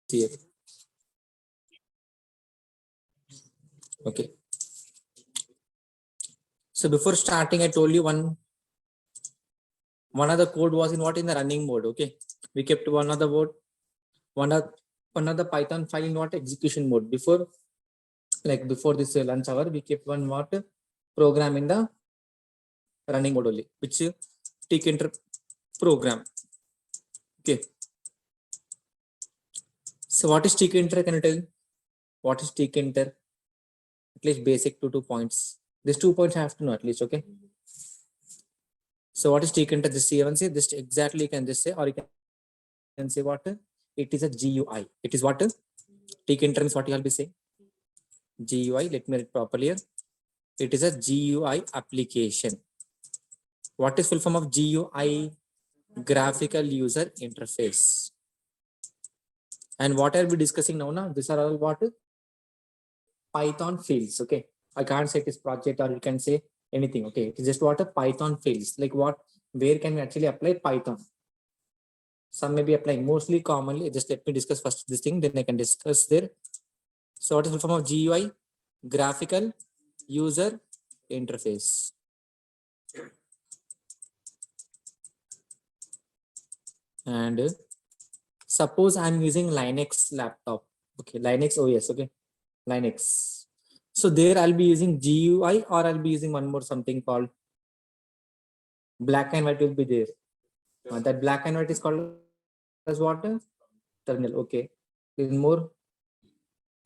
here. Okay. So before starting, I told you one of the code was in the running mode. Okay. We kept one of the Python file in what execution mode. Before this lunch hour, we kept one program in the running mode only, which Tkinter program. Okay. So what is Tkinter? Can you tell? What is Tkinter? At least basic 2 points. These 2 points I have to know at least. Okay. So what is Tkinter? Just see even say this exactly. You can just say, or you can say what it is a GUI. It is what Tkinter means. What you will be saying? GUI. Let me read properly here. It is a GUI application. What is full form of GUI? Graphical user interface. And what are we discussing now? Now these are all what Python fields. Okay, I can't say it is project or you can say anything. Okay, it is just what a Python fields. Like what, where can we actually apply Python? Some may be applying, mostly commonly. Just let me discuss first this thing, then I can discuss there. So what is the form of GUI? Graphical user interface. And suppose I'm using Linux laptop. Okay, Linux OS. Okay, Linux. So there I'll be using GUI, or I'll be using one more something called black and white will be there. That black and white is called as what? Terminal. Okay. Then more.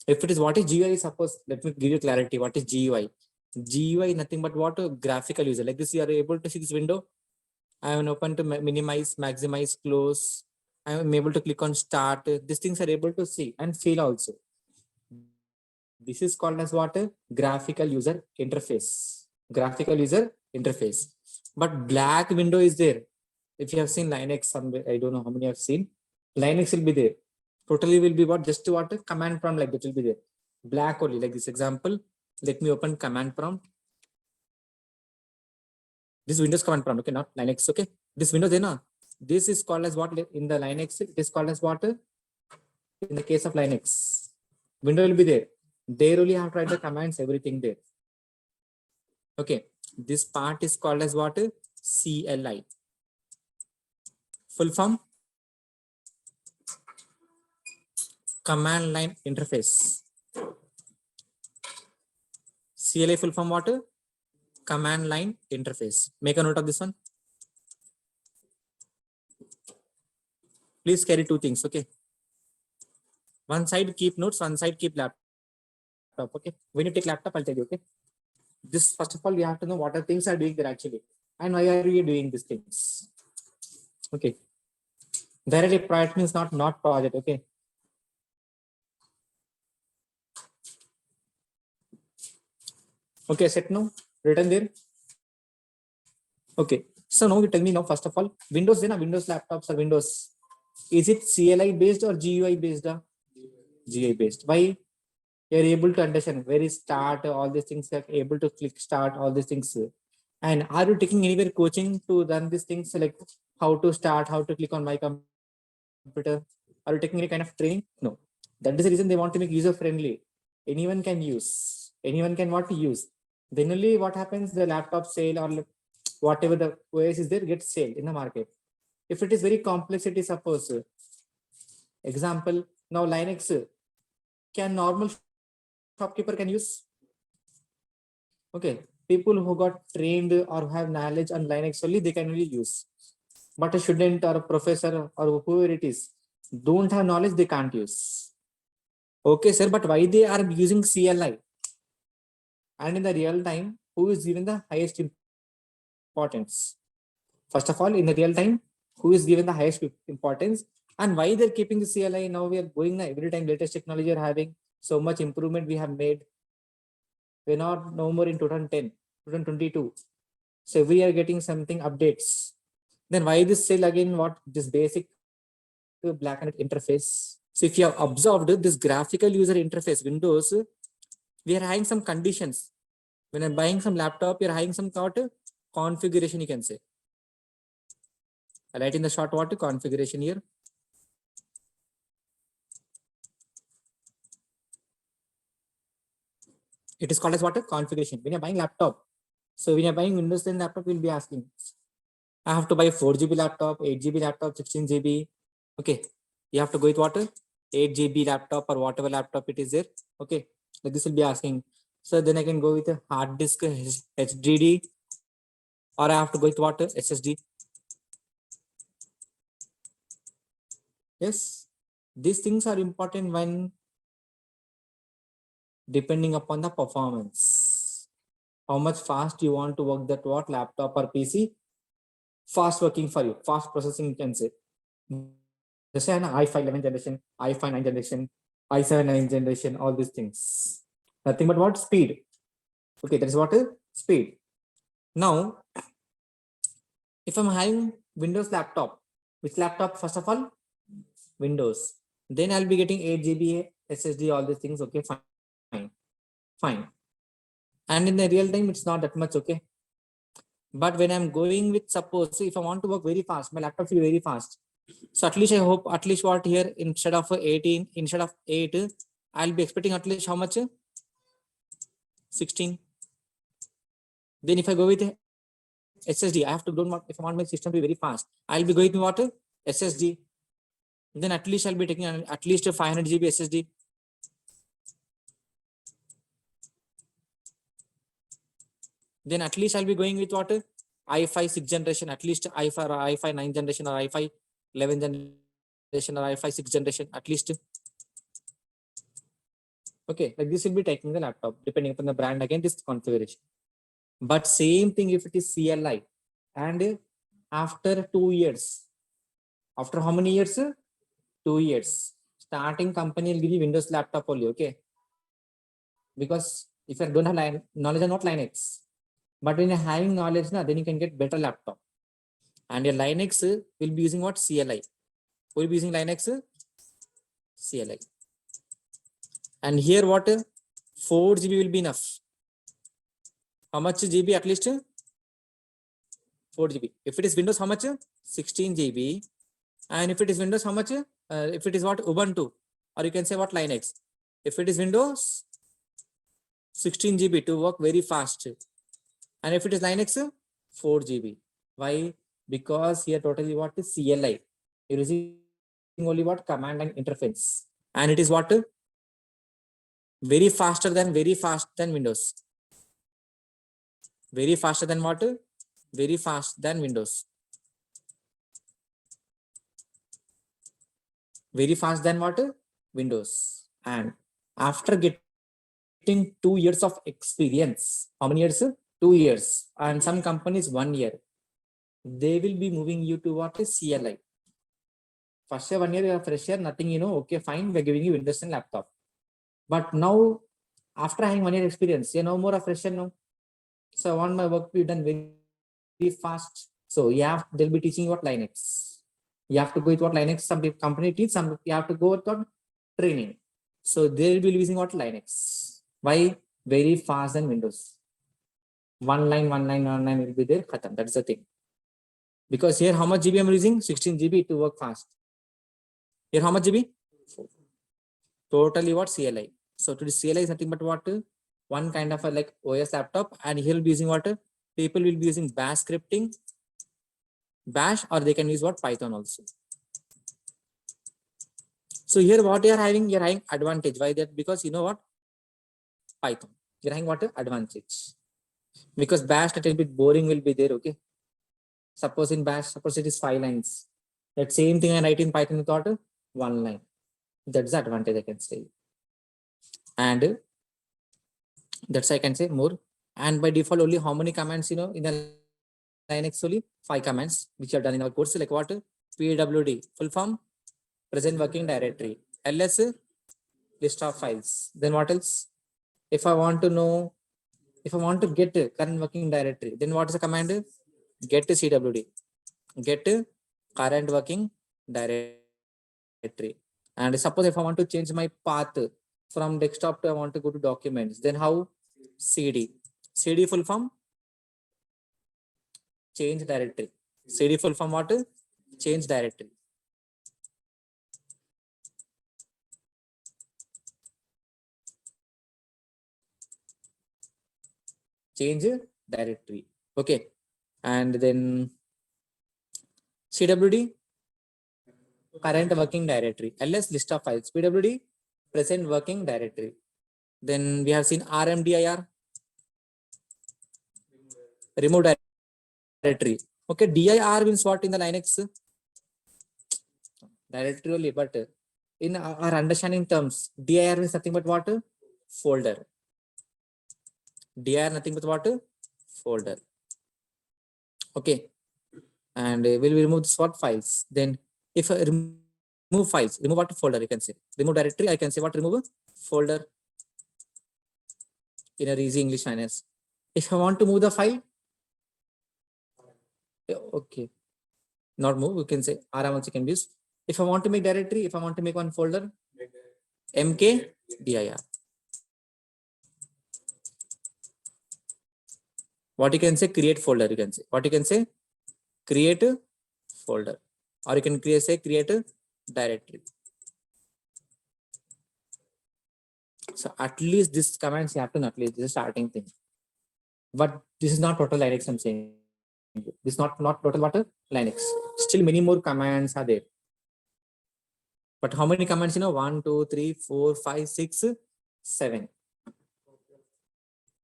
If it is what is GUI, suppose let me give you clarity. What is GUI? GUI nothing but what a graphical user. Like this, you are able to see this window. I am open to minimize, maximize, close. I am able to click on start. These things are able to see and feel also. This is called as what a graphical user interface. Graphical user interface. But black window is there. If you have seen Linux somewhere, I don't know how many have seen. Linux will be there. Totally will be what? Just what a command prompt like that will be there. Black only, like this example. Let me open command prompt. This Windows command prompt, okay, not Linux, okay. This Windows, this is called as what in the Linux? It is called as what? In the case of Linux, window will be there. There only have to write the commands, everything there. Okay, this part is called as what? CLI. Full form? Command line interface. CLI full form what? Command line interface. Make a note of this one. Please carry two things, okay? One side keep notes, one side keep laptop, okay? When you take laptop, I'll tell you, okay? This, first of all, we have to know what are things are doing there actually. And why are we doing these things? Okay. Directly project means not project, okay? Okay, set now, written there. Okay, so now you tell me now, first of all, Windows, Windows laptops or Windows, is it CLI based or GUI based? GUI based. Why? You're able to understand where is start, all these things, you're able to click start, all these things. And are you taking anywhere coaching to run these things, like how to start, how to click on my computer? Are you taking any kind of training? No. That is the reason they want to make user friendly. Anyone can use. Anyone can what to use. Then only what happens, the laptop sale or whatever the OS is there gets sold in the market. If it is very complexity, suppose example, now Linux, can normal shopkeeper can use? Okay, people who got trained or have knowledge on Linux only, they can only use. But a student or a professor or whoever it is, don't have knowledge, they can't use. Okay, sir, but why they are using CLI? And in the real time, who is given the highest importance? First of all, in the real time, who is given the highest importance, and why they're keeping the CLI? Now we are going now, every time latest technology are having so much improvement we have made. We're not no more in 2010, 2022. So we are getting something updates. Then why this still again what this basic black and white interface? So if you have observed this graphical user interface Windows, we are having some conditions. When I'm buying some laptop, you're having some configuration, you can say. I write in the short what configuration here. It is called as what? A configuration. When you're buying laptop, so when you're buying Windows 10 laptop, we'll be asking, I have to buy 4 GB laptop, 8 GB laptop, 16 GB. Okay, you have to go with what? 8 GB laptop or whatever laptop it is there. Okay, like this will be asking. So then I can go with a hard disk HDD, or I have to go with what? SSD. Yes, these things are important when depending upon the performance. How much fast you want to work that what laptop or PC, fast working for you, fast processing you can say. Just say an i5 11 generation, i5 9 generation, i7 9 generation, all these things. Nothing but what? Speed. Okay, that is what is speed. Now, if I'm having Windows laptop, which laptop first of all? Windows. Then I'll be getting 8 GB SSD, all these things. Okay, fine. Fine. And in the real time, it's not that much, okay? But when I'm going with, suppose, if I want to work very fast, my laptop will be very fast. So at least I hope, at least what here, instead of 18, instead of 8, I'll be expecting at least how much? 16. Then if I go with SSD, I have to, if I want my system to be very fast, I'll be going with what? SSD. Then at least I'll be taking at least a 500 GB SSD. Then at least I'll be going with what? i5 6 generation, at least i5 or i5 9 generation or i5 11 generation or i5 6 generation at least. Okay, like this will be taking the laptop depending upon the brand, again this configuration. But same thing if it is CLI, and after 2 years, after how many years? 2 years, starting company will give you Windows laptop only. Okay, because if you don't have knowledge of not Linux, but when you're having knowledge, then you can get better laptop. And your Linux will be using what? CLI. We'll be using Linux CLI. And here what? 4 GB will be enough. How much GB? At least 4 GB. If it is Windows, how much? 16 GB. And if it is Windows, how much? If it is what? Ubuntu, or you can say what? Linux. If it is Windows, 16 GB to work very fast. And if it is Linux, 4 GB. Why? Because here totally what is CLI. You're using only what? Command and interface. And it is what? Very fast than Windows. Very faster than what? Very fast than Windows. Very fast than what? Windows. And after getting 2 years of experience, how many years? 2 years. And some companies 1 year, they will be moving you to what is CLI. First year, 1 year, you are fresh year, nothing, okay, fine, we're giving you Windows and laptop. But now, after having 1 year experience, you're no more a fresher now. So I want my work to be done very, very fast. So they'll be teaching you what Linux. You have to go with what Linux, some company teach, some you have to go with what training. So they'll be using what Linux. Why? Very fast than Windows. One line will be there. Khatam. That's the thing. Because here, how much GB I'm using? 16 GB to work fast. Here, how much GB? Totally what? CLI. So to CLI is nothing but what? One kind of a like OS laptop, and here will be using what? People will be using Bash scripting, Bash, or they can use what? Python also. So here what you're having advantage. Why that? Because you know what? Python. You're having what? Advantage. Because Bash a little bit boring will be there. Okay. Suppose in Bash, suppose it is 5 lines. That same thing I write in Python with what? 1 line. That's the advantage I can say. And that's I can say more. And by default, only how many commands in the Linux? Only 5 commands which are done in our course. Like what? PWD, full form, present working directory. LS, list of files. Then what else? If I want to know, if I want to get current working directory, then what is the command? Get CWD, get current working directory. And suppose if I want to change my path from desktop to I want to go to documents, then how? CD. CD full form, change directory. CD full form what? Change directory. change directory. Okay, and then CWD, current working directory. LS, list of files. PWD, present working directory. Then we have seen RMDIR, remove directory. Okay, dir means what in the Linux? Directory only, but in our understanding terms, dir means nothing but what? Folder. dir nothing but what? Folder. Okay, and we'll remove this what files. Then if I remove files, remove what? Folder, you can say. Remove directory, I can say what? Remove folder in a easy English finance. If I want to move the file, okay, not move, you can say RM also can be used. If I want to make directory, if I want to make one folder, mkdir. What you can say, create folder, you can say. What you can say, create a folder, or you can create a directory. So at least this commands you have to know, at least this is starting thing. But this is not total Linux, I'm saying. This is not total what? Linux. Still many more commands are there. But how many commands, 1, 2, 3, 4, 5, 6, 7.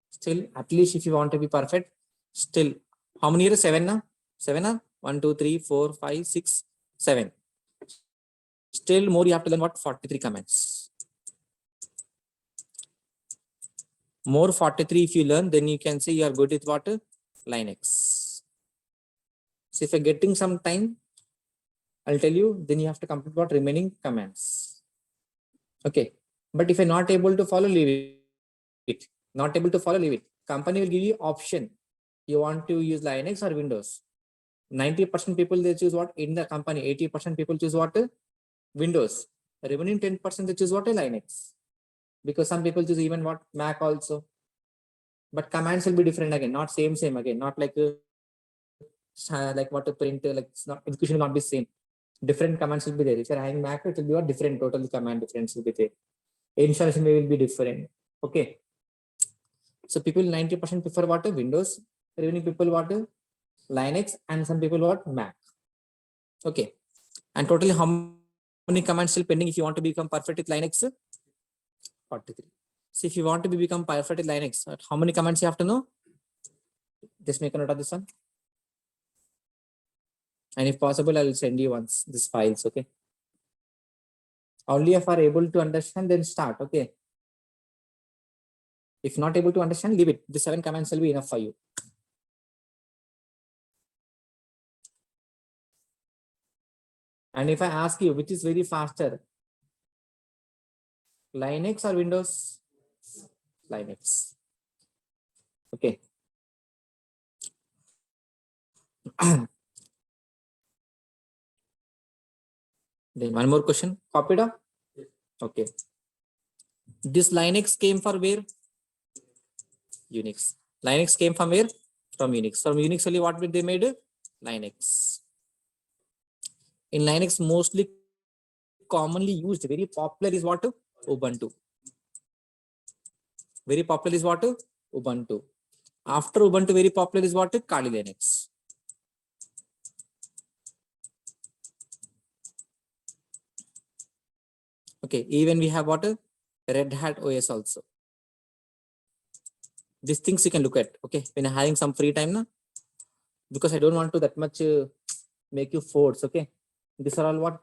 Still, at least if you want to be perfect, still, how many are 7 now? 7 1, 2, 3, 4, 5, 6, 7. Still more you have to learn what? 43 commands. More 43 if you learn, then you can say you are good with what? Linux. So if you're getting some time, I'll tell you, then you have to complete what? Remaining commands. Okay. But if you're not able to follow, leave it. Not able to follow, leave it. Company will give you option. You want to use Linux or Windows. 90% people they choose what? In the company, 80% people choose what? Windows. Remaining 10% they choose what? Linux. Because some people choose even what? Mac also. But commands will be different again, not same again, not like what to print, like it's not, execution will not be same. Different commands will be there. If you're having Mac, it will be what? Different, totally command difference will be there. Installation will be different. Okay. So people 90% prefer what? Windows. Remaining people what? Linux, and some people what? Mac. Okay. And totally how many commands still pending if you want to become perfect with Linux? 43. So if you want to become perfect with Linux, how many commands you have to know? Just make a note of this one. And if possible, I will send you once these files. Okay. Only if are able to understand, then start. Okay. If not able to understand, leave it. The 7 commands will be enough for you. And if I ask you which is very faster, Linux or Windows? Linux. Okay. Then one more question. Copied up? Okay. This Linux came from where? Unix. Linux came from where? From Unix. From Unix only what they made? Linux. In Linux, mostly commonly used, very popular is what? Ubuntu. Very popular is what? Ubuntu. After Ubuntu, very popular is what? Kali Linux. Okay, even we have what? Red Hat OS also. These things you can look at. Okay, when you're having some free time, na? Because I don't want to that much make you force. Okay, these are all what?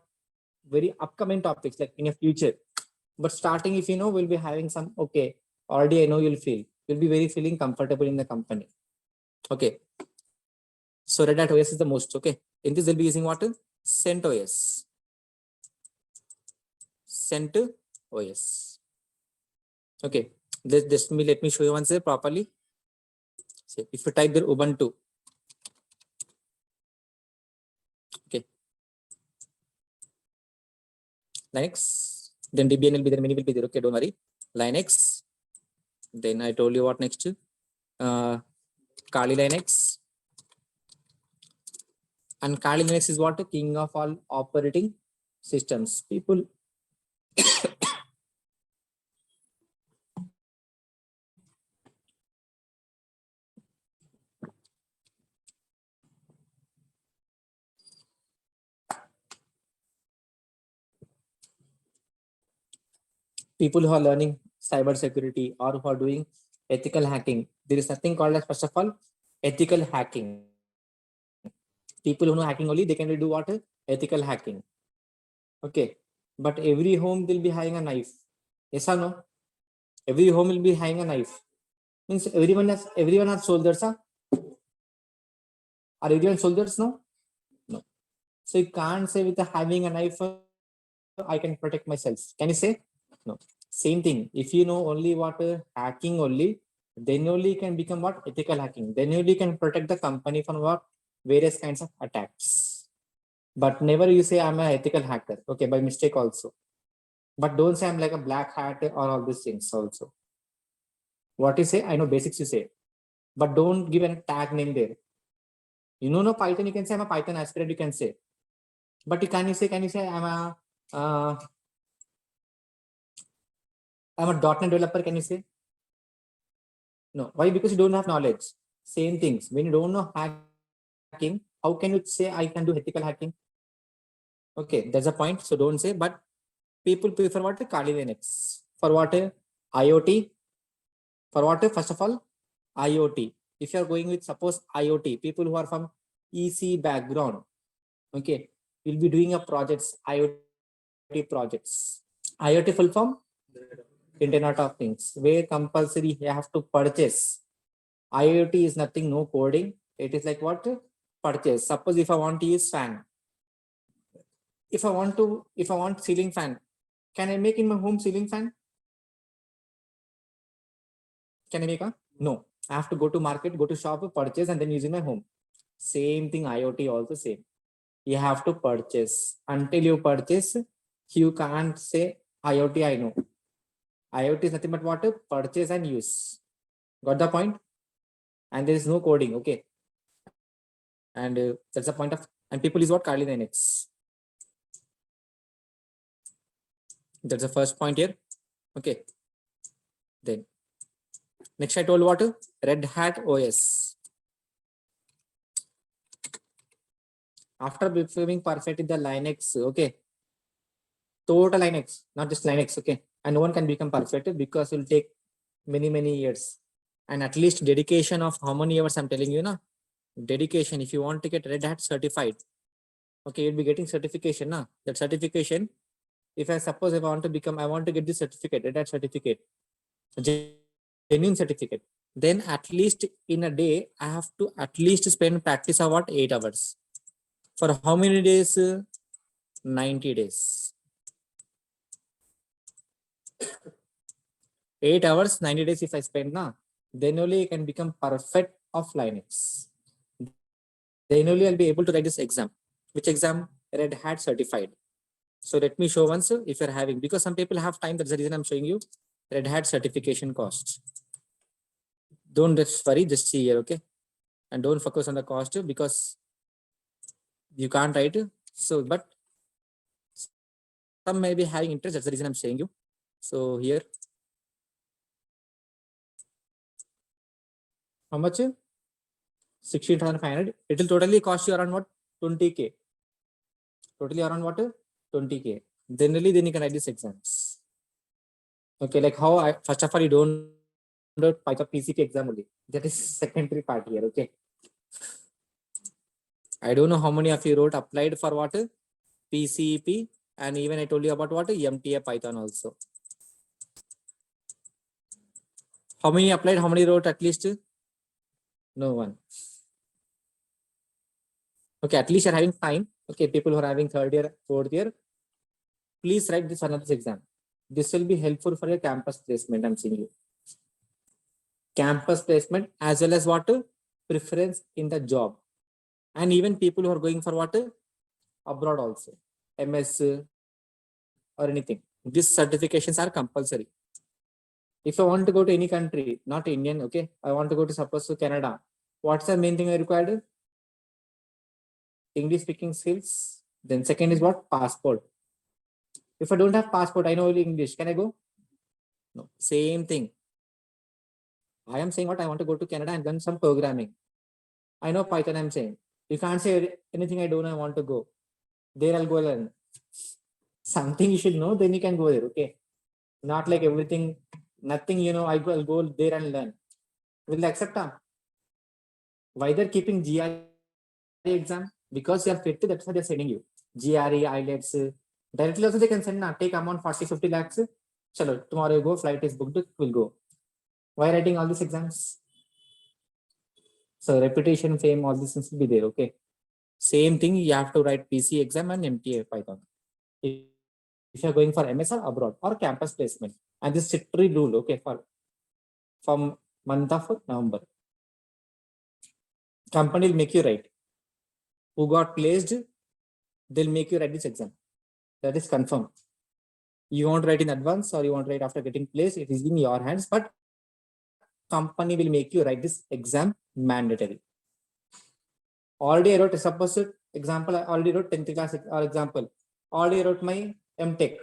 Very upcoming topics, like in your future. But starting, if you know, we'll be having some. Okay, already I know you'll be very feeling comfortable in the company. Okay. So Red Hat OS is the most. Okay. In this, they'll be using what? CentOS. CentOS. Okay. Let me show you once properly. So if you type there Ubuntu. Okay. Linux. Then Debian will be there. Many will be there. Okay. Don't worry. Linux. Then I told you what next? Kali Linux. And Kali Linux is what? King of all operating systems. People people who are learning cyber security or who are doing ethical hacking, there is nothing called as, first of all, ethical hacking. People who know hacking only, they can do what? Ethical hacking. Okay. But every home will be having a knife. Yes or no? Every home will be having a knife. Means everyone are soldiers. Huh? Are everyone soldiers? No? No. So you can't say with having a knife, I can protect myself. Can you say? No. Same thing. If you know only what hacking only, then only you can become what? Ethical hacking. Then only you can protect the company from what? Various kinds of attacks. But never you say I'm an ethical hacker. Okay, by mistake also. But don't say I'm like a black hat or all these things also. What you say? I know basics you say. But don't give a tag name there. You know no Python, you can say I'm a Python aspirant, you can say. But you can you say I'm a .NET developer, can you say? No. Why? Because you don't have knowledge. Same things. When you don't know hacking, how can you say I can do ethical hacking? Okay, that's a point. So don't say, but people prefer what? Kali Linux. For what? IoT. For what? First of all, IoT. If you are going with, suppose, IoT, people who are from EC background, okay, will be doing a projects, IoT projects. IoT full form? Internet of Things, where compulsory you have to purchase. IoT is nothing, no coding. It is like what? Purchase. Suppose if I want to use fan, if I want ceiling fan, can I make in my home ceiling fan? Can I make a? No. I have to go to market, go to shop, purchase, and then use in my home. Same thing, IoT also same. You have to purchase. Until you purchase, you can't say IoT, I know. IoT is nothing but what? Purchase and use. Got the point? And there is no coding, okay? And that's the point of, and people is what? Kali Linux. That's the first point here. Okay. Then next I told what? Red Hat OS. After becoming perfect in the Linux, okay. Total Linux, not just Linux, okay. And no one can become perfect because it will take many years. And at least dedication of how many hours I'm telling you, na? Dedication. If you want to get Red Hat certified, okay, you'll be getting certification, na? That certification, if I suppose if I want to get this certificate, Red Hat certificate, genuine certificate, then at least in a day, I have to at least spend practice of what? 8 hours. For how many days? 90 days. 8 hours, 90 days if I spend, na, then only I can become perfect of Linux. Then only I'll be able to write this exam. Which exam? Red Hat certified. So let me show once if you're having, because some people have time, that's the reason I'm showing you Red Hat certification cost. Don't just worry, just see here, okay? And don't focus on the cost because you can't write. So, but some may be having interest, that's the reason I'm showing you. So here, how much? 16,500. It will totally cost you around what? 20K. Totally around what? 20K. Then you can write these exams. Okay, like how I, first of all, you don't do Python PCP exam only. That is secondary part here, okay? I don't know how many of you wrote applied for what? PCP, and even I told you about what? MTA Python also. How many applied? How many wrote at least? No one. Okay, at least you're having time. Okay, people who are having third year, fourth year, please write this another exam. This will be helpful for your campus placement. I'm seeing you. Campus placement as well as what? Preference in the job. And even people who are going for what? Abroad also. MS or anything. These certifications are compulsory. If I want to go to any country, not Indian, okay, I want to go to suppose to Canada. What's the main thing I required? English speaking skills. Then second is what? Passport. If I don't have passport, I know only English. Can I go? No. Same thing. I am saying what? I want to go to Canada and learn some programming. I know Python, I'm saying. You can't say anything I don't know, I want to go. There I'll go learn. Something you should know, then you can go there, okay? Not like everything, nothing, I'll go there and learn. Will they accept? Why they're keeping GRE exam? Because you are fit, that's why they're sending you. GRE, IELTS, directly also they can send, take amount 40-50 lakhs. Chalo, tomorrow you go, flight is booked, will go. Why writing all these exams? So reputation, fame, all these things will be there, okay? Same thing, you have to write PC exam and MTA Python. If you're going for MS or abroad or campus placement. And this strictly rule, okay, from month of November. Company will make you write. Who got placed, they'll make you write this exam. That is confirmed. You won't write in advance or you won't write after getting placed. It is in your hands, but company will make you write this exam mandatory. Already I wrote, suppose example, I already wrote 10th class or example. Already wrote my MTech.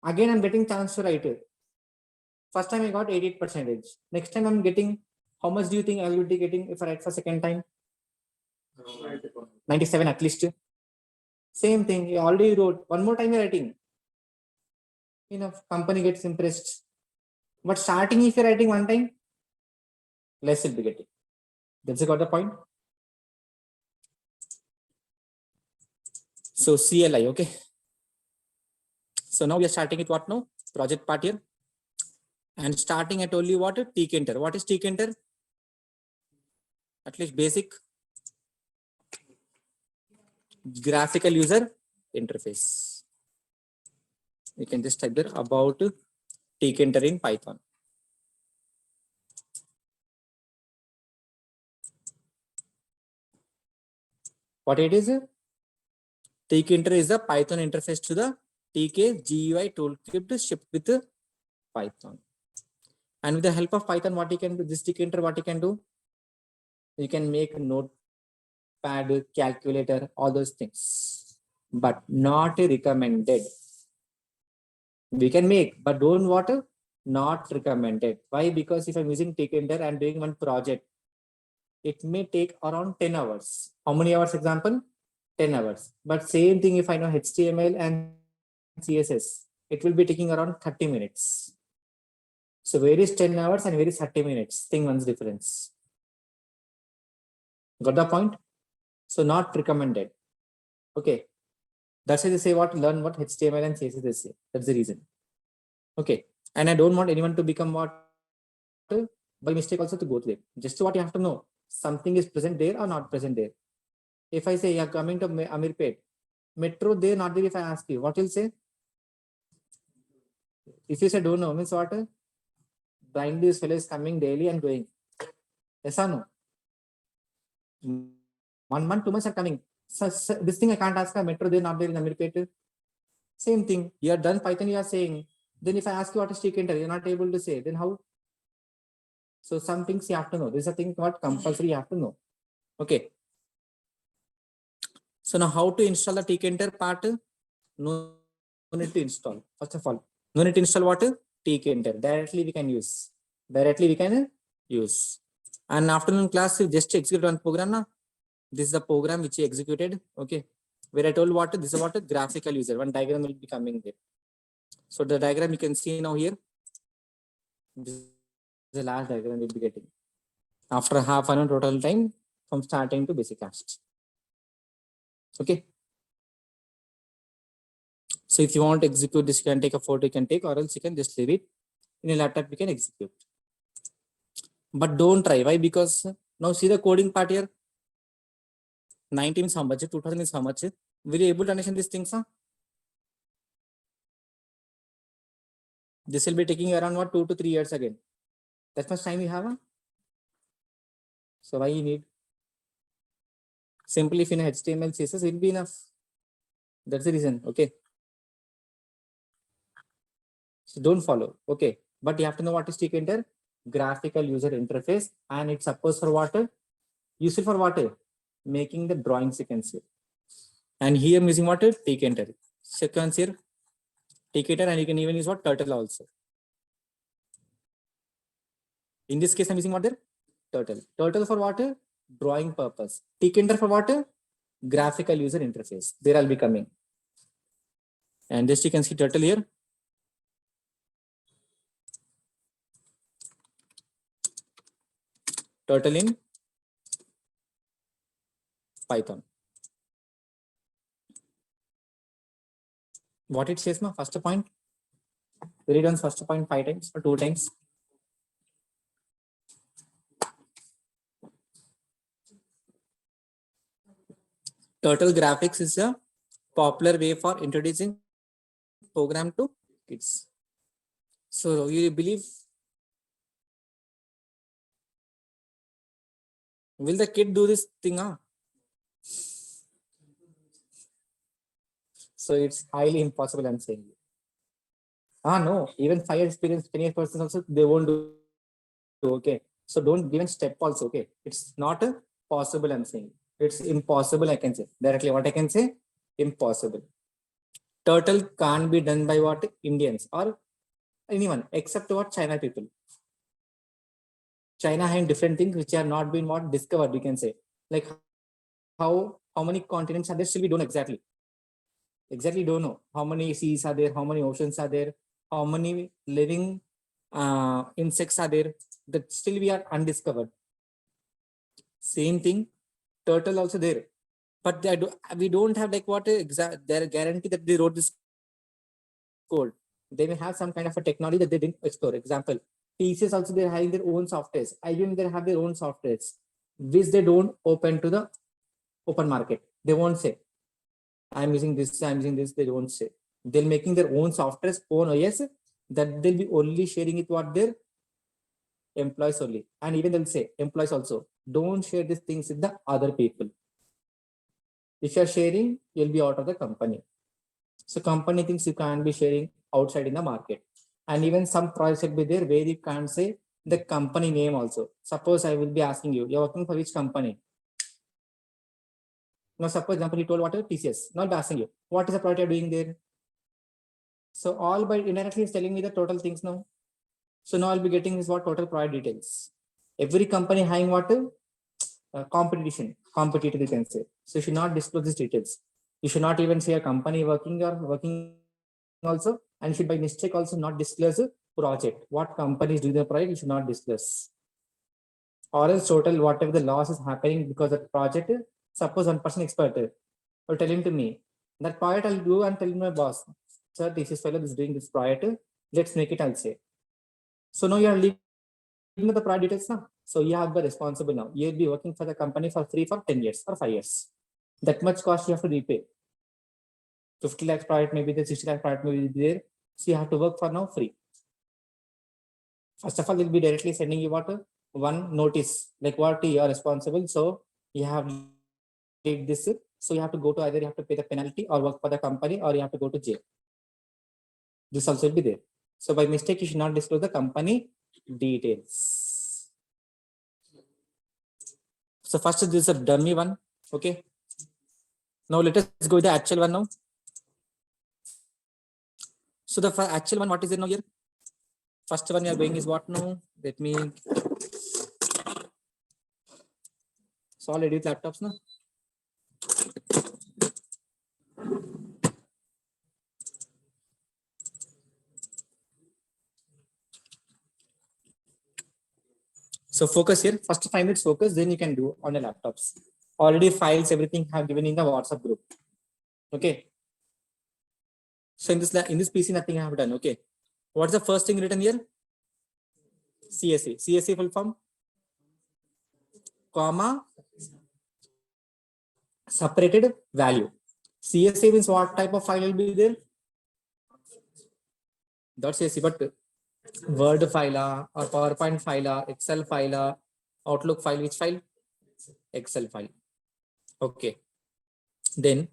Again, I'm getting chance to write it. First time I got 88%. Next time I'm getting, how much do you think I will be getting if I write for second time? 97 at least. Same thing, you already wrote. One more time you're writing. Company gets impressed. But starting, if you're writing one time, less will be getting. That's got the point. So CLI, okay. So now we are starting with what now? Project part here. And starting I told you what? Tkinter. What is Tkinter? At least basic. Graphical user interface. You can just type there about Tkinter in Python. What it is? Tkinter is the Python interface to the TK GUI toolkit shipped with Python. And with the help of Python, what you can do, this Tkinter, what you can do? You can make a notepad, calculator, all those things, but not recommended. We can make, but don't what? Not recommended. Why? Because if I'm using Tkinter and doing one project, it may take around 10 hours. How many hours example? 10 hours. But same thing if I know HTML and CSS, it will be taking around 30 minutes. So where is 10 hours and where is 30 minutes? Think one's difference. Got the point? So not recommended. Okay. That's why they say what? Learn what HTML and CSS they say. That's the reason. Okay. And I don't want anyone to become what? By mistake also to go to them. Just what you have to know. Something is present there or not present there. If I say you're coming to Amirpet, metro there, not there, if I ask you, what will say? If you say don't know, means what? Blind this fellow is coming daily and going. Yes or no? 1 month, 2 months are coming. So this thing I can't ask, metro there, not there in Amirpet. Same thing. You are done Python, you are saying. Then if I ask you what is Tkinter, you're not able to say. Then how? So some things you have to know. This is a thing what compulsory you have to know. Okay. So now how to install the Tkinter part? No need to install. First of all, no need to install what? Tkinter. Directly we can use. Directly we can use. And afternoon class, you just execute one program. Na? This is the program which you executed. Okay. Where I told what? This is what? Graphical user. One diagram will be coming there. So the diagram you can see now here. This is the last diagram we'll be getting. After half an hour total time from starting to basic cast. Okay. So if you want to execute this, you can take a photo, you can take, or else you can just leave it. In a laptop, you can execute. But don't try. Why? Because now see the coding part here. 90 means how much? 2000 is how much? Will you able to understand these things? Huh? This will be taking around what 2 to 3 years again. That much time you have. Huh? So why you need? Simply if in HTML, CSS, it will be enough. That's the reason. Okay. So don't follow. Okay. But you have to know what is Tkinter. Graphical user interface, and it's supposed for what? Useful for what? Making the drawing sequence here. And here I'm using what? Tkinter. Sequence here. Tkinter, and you can even use what? Turtle also. In this case, I'm using what there? Turtle. Turtle for what? Drawing purpose. Tkinter for what? Graphical user interface. There I'll be coming. And this you can see turtle here. Turtle in Python. What it says, first point. Read on first point 5 times or 2 times. Turtle graphics is a popular way for introducing program to kids. So you believe, will the kid do this thing? So it's highly impossible, I'm saying. No, even 5 years experience, 10 years person also, they won't do. Okay. So don't give a step also. Okay. It's not possible, I'm saying. It's impossible, I can say. Directly what I can say? Impossible. Turtle can't be done by what? Indians or anyone except what? China people. China having different things which are not been what discovered, we can say. Like how many continents are there, still we don't exactly don't know how many seas are there, how many oceans are there, how many living insects are there, that still we are undiscovered. Same thing, turtle also there, but we don't have like what exact their guarantee that they wrote this code. They may have some kind of a technology that they didn't explore. Example, TCS also they're having their own softwares. IBM they have their own softwares, which they don't open to the open market. They won't say, I'm using this, I'm using this. They don't say. They're making their own softwares, own OS, that they'll be only sharing it what their employees only. And even they'll say, employees also, don't share these things with the other people. If you're sharing, you'll be out of the company. So company thinks you can't be sharing outside in the market. And even some projects will be there where you can't say the company name also. Suppose I will be asking you, you're working for which company? Now, suppose example, you told what is TCS. Now I'll be asking you, what is the project you're doing there? So all by indirectly is telling me the total things now. So now I'll be getting is what total product details. Every company having what competitive you can say. So you should not disclose these details. You should not even say a company working or working also, and you should by mistake also not disclose a project. What company is doing the project, you should not disclose. Or else total whatever the loss is happening because of the project. Suppose one person expert or tell him to me that project I'll do and tell my boss, sir, this is fellow is doing this project. Let's make it. I'll say. So now you are leaving the project details now. So you have the responsible now. You'll be working for the company for free for 10 years or 5 years. That much cost you have to repay. 50 lakhs project maybe there, 60 lakh project maybe there. So you have to work for now free. First of all, they'll be directly sending you what one notice, like what you are responsible. So you have did this. So you have to go to either you have to pay the penalty or work for the company or you have to go to jail. This also will be there. So by mistake, you should not disclose the company details. So first this is a dummy one. Okay. Now let us go with the actual one now. So the actual one, what is it now here? First one you are going is what now? Let me solve it with laptops now. So focus here. First 5 minutes focus, then you can do on the laptops. Already files, everything have given in the WhatsApp group. Okay. So in this PC, nothing I have done. Okay. What's the first thing written here? CSV. CSV full form, comma, separated value. CSV means what type of file will be there? .csv, but Word file or PowerPoint file, Excel file, Outlook file, which file? Excel file. Okay. Then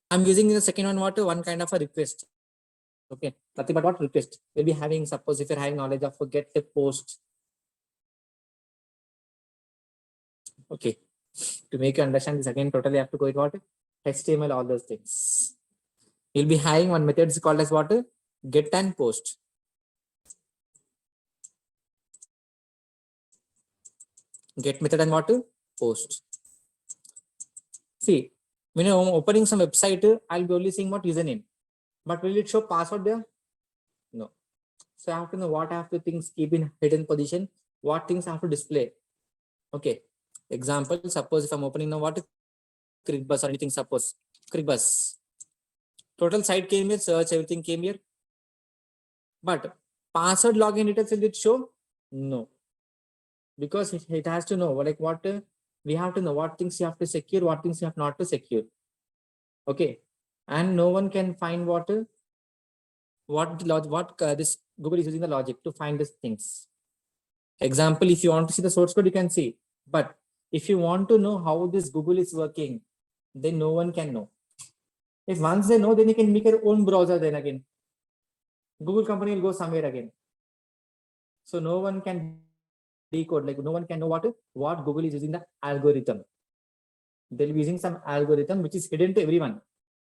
I'm using the second one, what? One kind of a request. Okay. Nothing but what request. We'll be having, suppose if you're having knowledge of get a post. Okay. To make you understand this again, totally have to go with what? HTML, all those things. You'll be having one method is called as what? Get and post. Get method and what? Post. See, when you're opening some website, I'll be only seeing what username. But will it show password there? No. So I have to know what I have to things keep in hidden position, what things I have to display. Okay. Example, suppose if I'm opening now what Crickbus or anything, suppose Crickbus. Total site came here, search, everything came here. But password login details will it show? No. Because it has to know like what we have to know what things you have to secure, what things you have not to secure. Okay. And no one can find what this Google is using the logic to find these things. Example, if you want to see the source code, you can see. But if you want to know how this Google is working, then no one can know. If once they know, then you can make your own browser. Then again, Google company will go somewhere again. So no one can decode. Like no one can know what Google is using the algorithm. They'll be using some algorithm which is hidden to everyone.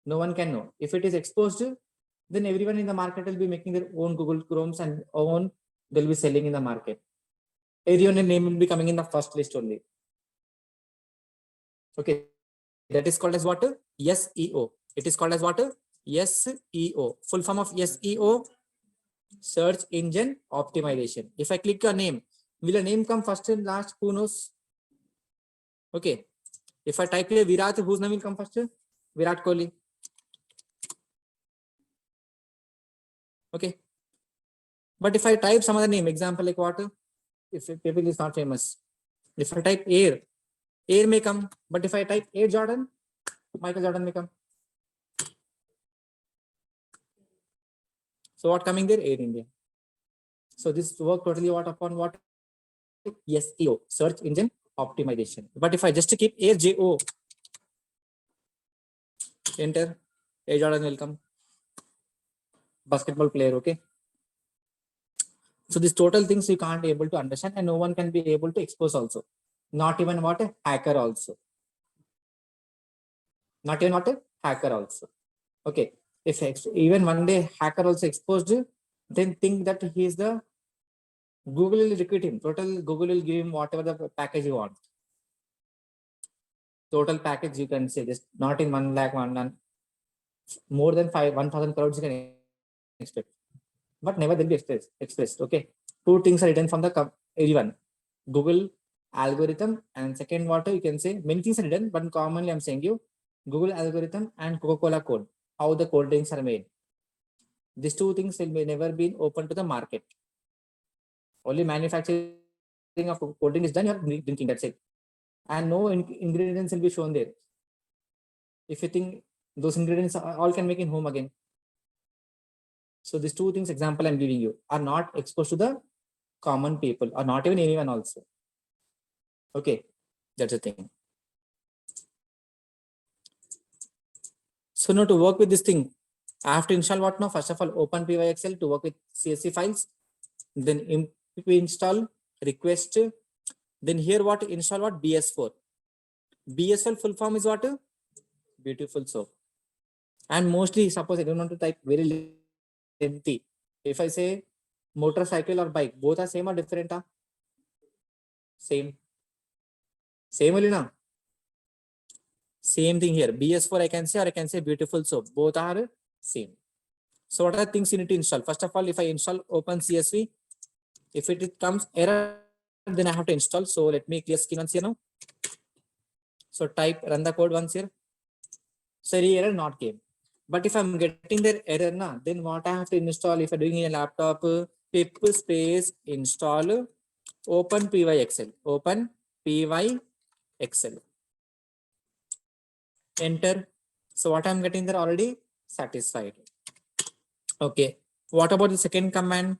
No one can know. If it is exposed, then everyone in the market will be making their own Google Chromes and own. They'll be selling in the market. Everyone's name will be coming in the first list only. Okay, that is called as what? SEO. It is called as what? SEO. Full form of SEO, search engine optimization. If I click your name, will a name come first and last? Who knows? Okay. If I type here Virat, whose name will come first? Virat Kohli. Okay. But if I type some other name, example like what? If people is not famous. If I type Air may come. But if I type Air Jordan, Michael Jordan may come. So what coming there? Air India. So this work totally what upon what? SEO, search engine optimization. But if I just keep Air JO, enter, Air Jordan will come. Basketball player, okay. So these total things you can't able to understand and no one can be able to expose also. Not even what a hacker also. Not even what a hacker also. Okay. If even one day hacker also exposed, then think that he is the Google will recruit him. Total Google will give him whatever the package you want. Total package you can say just not in 1 lakh, more than 1,000 crores you can expect. But never they'll be expressed. Okay. Two things are written from the everyone. Google algorithm and second what you can say many things are written, but commonly I'm saying you Google algorithm and Coca-Cola code, how the cold drinks are made. These two things will never be open to the market. Only manufacturing of cold drink is done, you're drinking, that's it. And no ingredients will be shown there. If you think those ingredients all can make in home again. So these two things example I'm giving you are not exposed to the common people or not even anyone also. Okay, that's the thing. So now to work with this thing, I have to install what now? First of all, open PyXL to work with CSV files. Then install request. Then here what install what? BS4. BS4 full form is what? Beautiful soap. And mostly suppose I don't want to type very lengthy. If I say motorcycle or bike, both are same or different? Same. Same only now. Same thing here. BS4 I can say or I can say beautiful soap. Both are same. So what are the things you need to install? First of all, if I install open CSV, if it comes error, then I have to install. So let me clear screen once here now. So type run the code once here. So error not came. But if I'm getting their error now, then what I have to install if I'm doing in a laptop, pip space install open PyXL. Open PyXL. Enter. So what I'm getting there already satisfied. Okay. What about the second command?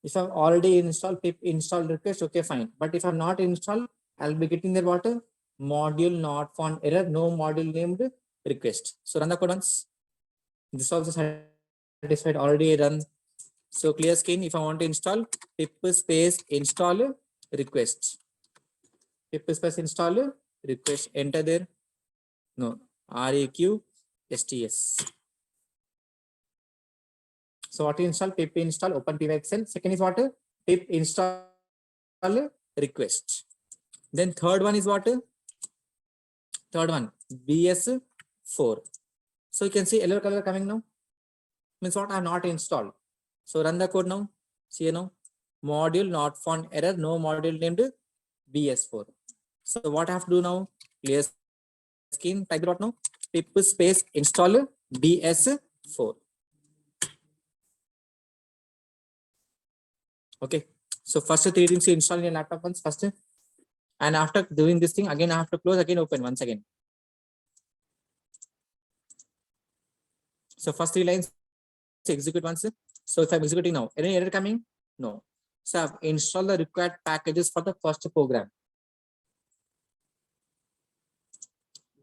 If I've already installed pip install request, okay, fine. But if I'm not installed, I'll be getting there what? Module not found error, no module named request. So run the code once. This also satisfied already run. So clear screen. If I want to install pip space install request. Pip space install request. Enter there. No. REQSTS. So what you install? Pip install open PyXL. Second is what? Pip install request. Then third one is what? Third one BS4. So you can see yellow color coming now. Means what? I have not installed. So run the code now. See now. Module not found error. No module named BS4. So what I have to do now? Clear screen. Type it out now. Pip space install BS4. Okay. So first three things you install in your laptop once first. And after doing this thing, again I have to close, again open once again. So first three lines execute once. So if I'm executing now, any error coming? No. So I've installed the required packages for the first program.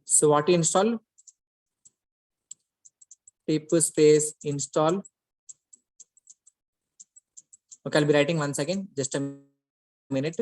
So what you install? Pip space install. Okay, I'll be writing once again, just a minute.